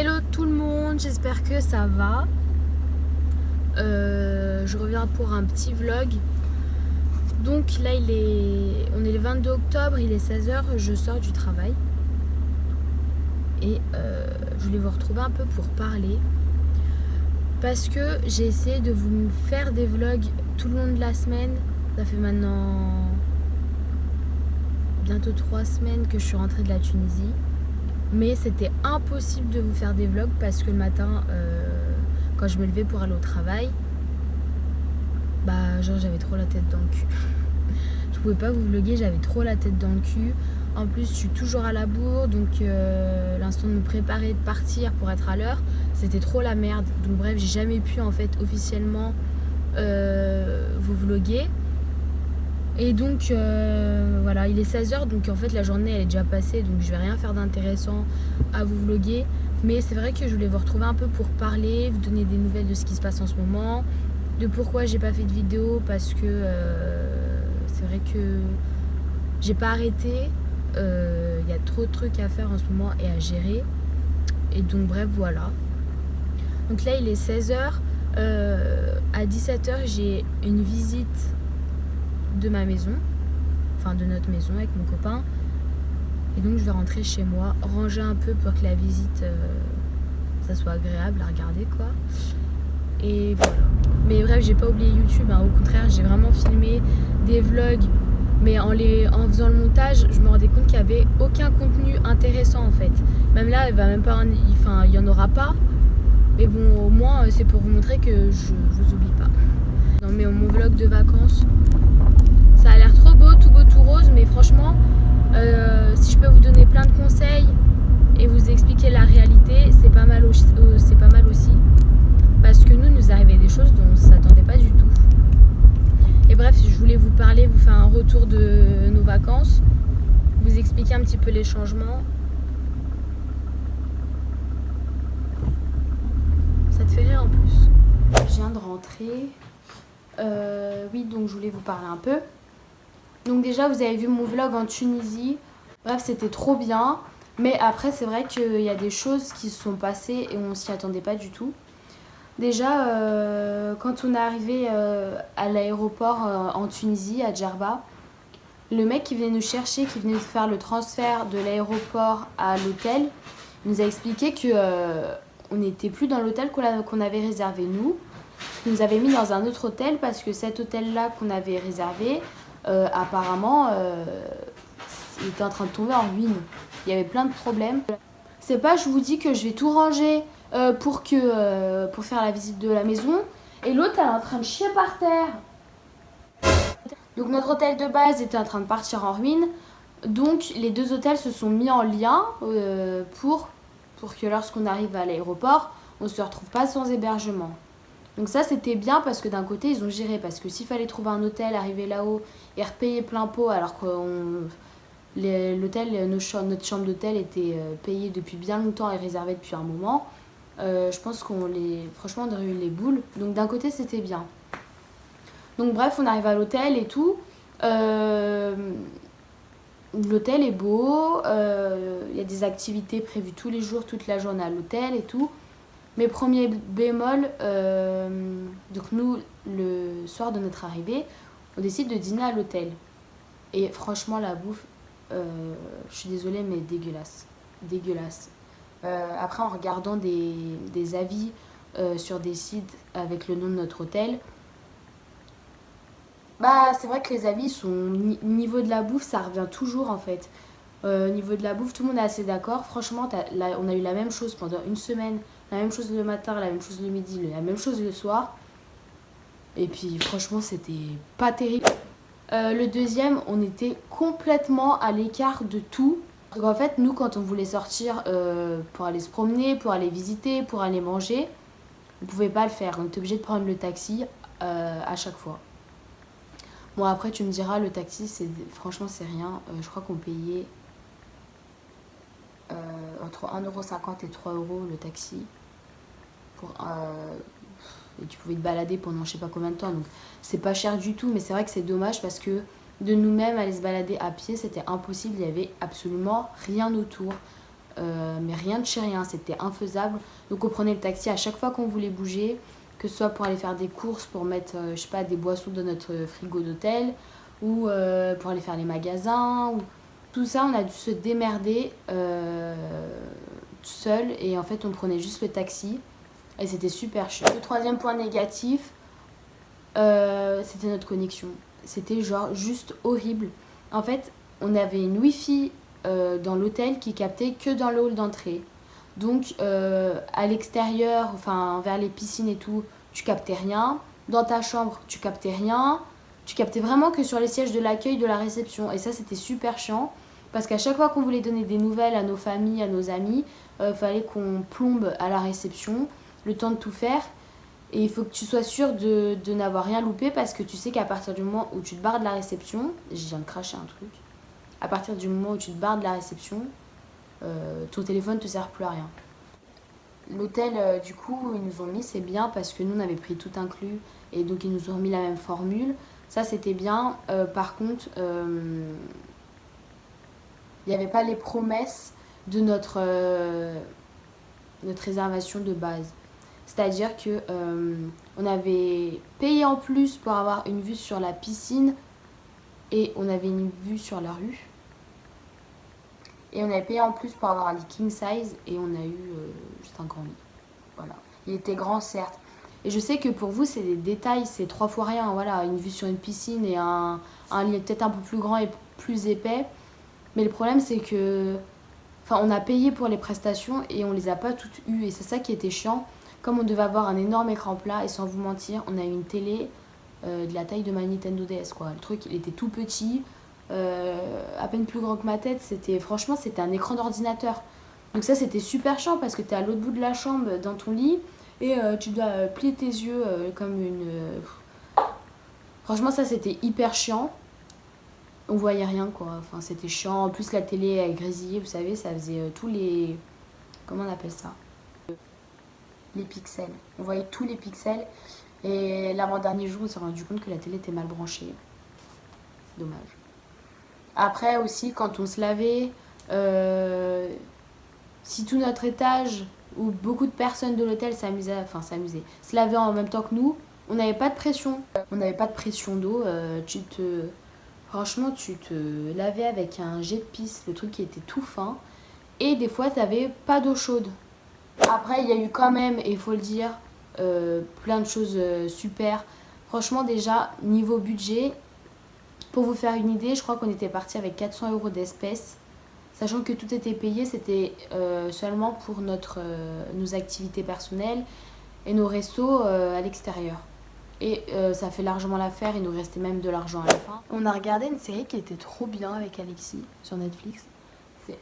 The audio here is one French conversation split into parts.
Hello tout le monde, j'espère que ça va. Je reviens pour un petit vlog. Donc là on est le 22 octobre, il est 16h, je sors du travail. Et je voulais vous retrouver un peu pour parler. Parce que j'ai essayé de vous faire des vlogs tout le long de la semaine. Ça fait maintenant bientôt 3 semaines que je suis rentrée de la Tunisie. Mais c'était impossible de vous faire des vlogs parce que le matin, quand je me levais pour aller au travail, genre j'avais trop la tête dans le cul. Je pouvais pas vous vlogger, j'avais trop la tête dans le cul. En plus, je suis toujours à la bourre, donc l'instant de me préparer, de partir pour être à l'heure, c'était trop la merde. Donc bref, j'ai jamais pu en fait officiellement vous vlogger. Et donc voilà, il est 16h, donc en fait la journée elle est déjà passée, donc je vais rien faire d'intéressant à vous vlogger. Mais c'est vrai que je voulais vous retrouver un peu pour parler, vous donner des nouvelles de ce qui se passe en ce moment, de pourquoi j'ai pas fait de vidéo, parce que c'est vrai que j'ai pas arrêté, y a trop de trucs à faire en ce moment et à gérer. Et donc bref, voilà. Donc là il est 16h, à 17h j'ai une visite de ma maison, enfin de notre maison avec mon copain, et donc je vais rentrer chez moi, ranger un peu pour que la visite ça soit agréable à regarder quoi. Et voilà. Mais bref, j'ai pas oublié YouTube, hein. Au contraire, j'ai vraiment filmé des vlogs, mais en faisant le montage, je me rendais compte qu'il y avait aucun contenu intéressant en fait. Même là, il va même pas, enfin il y en aura pas. Mais bon, au moins c'est pour vous montrer que je vous oublie pas. Non mais mon vlog de vacances, ça a l'air trop beau, tout rose, mais franchement, si je peux vous donner plein de conseils et vous expliquer la réalité, c'est pas mal aussi. Parce que nous arrivait des choses dont on ne s'attendait pas du tout. Et bref, je voulais vous parler, vous faire un retour de nos vacances, vous expliquer un petit peu les changements. Ça te fait rire en plus. Je viens de rentrer. Oui, donc je voulais vous parler un peu. Donc déjà, vous avez vu mon vlog en Tunisie. Bref, c'était trop bien. Mais après, c'est vrai qu'il y a des choses qui se sont passées et on s'y attendait pas du tout. Déjà, quand on est arrivé à l'aéroport en Tunisie, à Djerba, le mec qui venait nous chercher, qui venait faire le transfert de l'aéroport à l'hôtel, nous a expliqué que on n'était plus dans l'hôtel qu'on avait réservé nous. Il nous avait mis dans un autre hôtel parce que cet hôtel-là qu'on avait réservé, apparemment, il était en train de tomber en ruine. Il y avait plein de problèmes. C'est pas, je vous dis que je vais tout ranger pour faire la visite de la maison, et l'autre elle est en train de chier par terre. Donc notre hôtel de base était en train de partir en ruine, donc les deux hôtels se sont mis en lien pour que lorsqu'on arrive à l'aéroport, on ne se retrouve pas sans hébergement. Donc ça c'était bien parce que d'un côté ils ont géré, parce que s'il fallait trouver un hôtel, arriver là-haut et repayer plein pot alors que notre chambre d'hôtel était payée depuis bien longtemps et réservée depuis un moment, je pense franchement on aurait eu les boules. Donc d'un côté c'était bien. Donc bref, on arrive à l'hôtel et tout. L'hôtel est beau, y a des activités prévues tous les jours, toute la journée à l'hôtel et tout. Mais premier bémol, donc nous, le soir de notre arrivée, on décide de dîner à l'hôtel. Et franchement, la bouffe, je suis désolée, mais dégueulasse. Dégueulasse. Après, en regardant des avis sur des sites avec le nom de notre hôtel, c'est vrai que les avis sont niveau de la bouffe, ça revient toujours en fait. Niveau de la bouffe, tout le monde est assez d'accord. Franchement, on a eu la même chose pendant une semaine, la même chose le matin, la même chose le midi, la même chose le soir. Et puis franchement, c'était pas terrible. Le deuxième, on était complètement à l'écart de tout. Donc en fait, nous, quand on voulait sortir pour aller se promener, pour aller visiter, pour aller manger, on pouvait pas le faire. On était obligé de prendre le taxi à chaque fois. Bon, après, tu me diras, le taxi, franchement, c'est rien. Je crois qu'on payait entre 1,50 € et 3 € le taxi. Et tu pouvais te balader pendant je sais pas combien de temps. Donc, c'est pas cher du tout. Mais c'est vrai que c'est dommage parce que de nous-mêmes, aller se balader à pied, c'était impossible. Il y avait absolument rien autour. mais rien de chez rien, c'était infaisable. Donc on prenait le taxi à chaque fois qu'on voulait bouger, que ce soit pour aller faire des courses, pour mettre, je sais pas, des boissons dans notre frigo d'hôtel, ou pour aller faire les magasins, ou... Tout ça, on a dû se démerder tout seul, et en fait, on prenait juste le taxi, et c'était super chiant. Le troisième point négatif, c'était notre connexion. C'était genre juste horrible. En fait, on avait une Wi-Fi dans l'hôtel qui captait que dans le hall d'entrée. Donc à l'extérieur, enfin vers les piscines et tout, tu captais rien. Dans ta chambre, tu captais rien. Tu captais vraiment que sur les sièges de l'accueil, de la réception. Et ça, c'était super chiant. Parce qu'à chaque fois qu'on voulait donner des nouvelles à nos familles, à nos amis, fallait qu'on plombe à la réception, le temps de tout faire. Et il faut que tu sois sûr de n'avoir rien loupé, parce que tu sais qu'à partir du moment où tu te barres de la réception, je viens de cracher un truc, à partir du moment où tu te barres de la réception, ton téléphone ne te sert plus à rien. L'hôtel, du coup, ils nous ont mis, c'est bien, parce que nous, on avait pris tout inclus, et donc ils nous ont remis la même formule. Ça, c'était bien. Par contre, il n'y avait pas les promesses de notre réservation de base. C'est-à-dire que on avait payé en plus pour avoir une vue sur la piscine, et on avait une vue sur la rue. Et on avait payé en plus pour avoir un lit king size, et on a eu juste un grand lit. Voilà. Il était grand, certes. Et je sais que pour vous, c'est des détails, c'est 3 fois rien. Voilà, une vue sur une piscine et un lit peut-être un peu plus grand et plus épais. Mais le problème, c'est que... Enfin, on a payé pour les prestations et on les a pas toutes eues. Et c'est ça qui était chiant. Comme on devait avoir un énorme écran plat, et sans vous mentir, on a eu une télé de la taille de ma Nintendo DS, quoi. Le truc, il était tout petit, à peine plus grand que ma tête. Franchement, c'était un écran d'ordinateur. Donc ça, c'était super chiant, parce que tu es à l'autre bout de la chambre, dans ton lit, et tu dois plier tes yeux comme une... Franchement, ça, c'était hyper chiant. On voyait rien, quoi. Enfin, c'était chiant. En plus, la télé, elle grésillait, vous savez, ça faisait tous les... Comment on appelle ça ? Les pixels. On voyait tous les pixels. Et l'avant-dernier jour, on s'est rendu compte que la télé était mal branchée. C'est dommage. Après aussi, quand on se lavait, si tout notre étage, où beaucoup de personnes de l'hôtel s'amusaient, se lavaient en même temps que nous, on n'avait pas de pression. On n'avait pas de pression d'eau. Franchement, tu te lavais avec un jet de pisse, le truc qui était tout fin. Et des fois, tu n'avais pas d'eau chaude. Après, il y a eu quand même, et il faut le dire, plein de choses super. Franchement, déjà, niveau budget, pour vous faire une idée, je crois qu'on était parti avec 400 € d'espèces. Sachant que tout était payé, c'était seulement pour nos activités personnelles et nos restos à l'extérieur. Et ça fait largement l'affaire, il nous restait même de l'argent à la fin. On a regardé une série qui était trop bien avec Alexis sur Netflix. C'est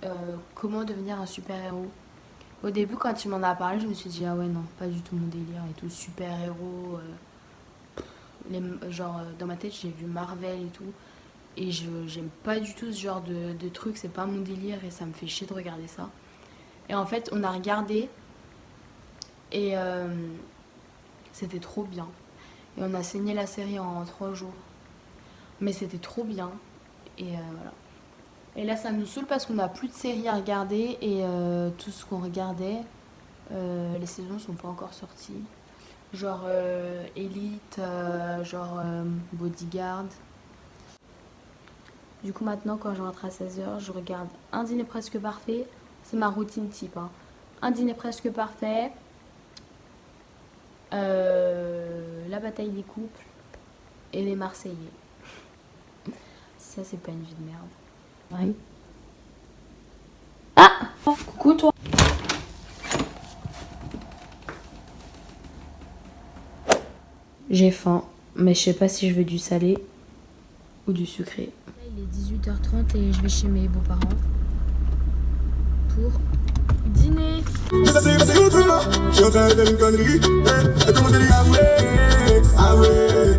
Comment devenir un super-héros. Au début, quand il m'en a parlé, je me suis dit, ah ouais, non, pas du tout mon délire et tout, super-héros. Dans ma tête, j'ai vu Marvel et tout. Et j'aime pas du tout ce genre de truc, c'est pas mon délire et ça me fait chier de regarder ça. Et en fait, on a regardé et c'était trop bien. Et on a saigné la série en 3 jours. Mais c'était trop bien. Et voilà. Et là, ça nous saoule parce qu'on n'a plus de séries à regarder. Et tout ce qu'on regardait, les saisons sont pas encore sorties. Genre Elite, Bodyguard. Du coup, maintenant, quand je rentre à 16h, je regarde Un dîner presque parfait. C'est ma routine type. Hein. Un dîner presque parfait. La bataille des couples. Et les Marseillais. Ça, c'est pas une vie de merde. Ouais. Ah, coucou toi. J'ai faim, mais je sais pas si je veux du salé ou du sucré. Il est 18h30 et je vais chez mes beaux-parents pour dîner. Je suis en train de faire une connerie. Et tout le monde dit ah ouais.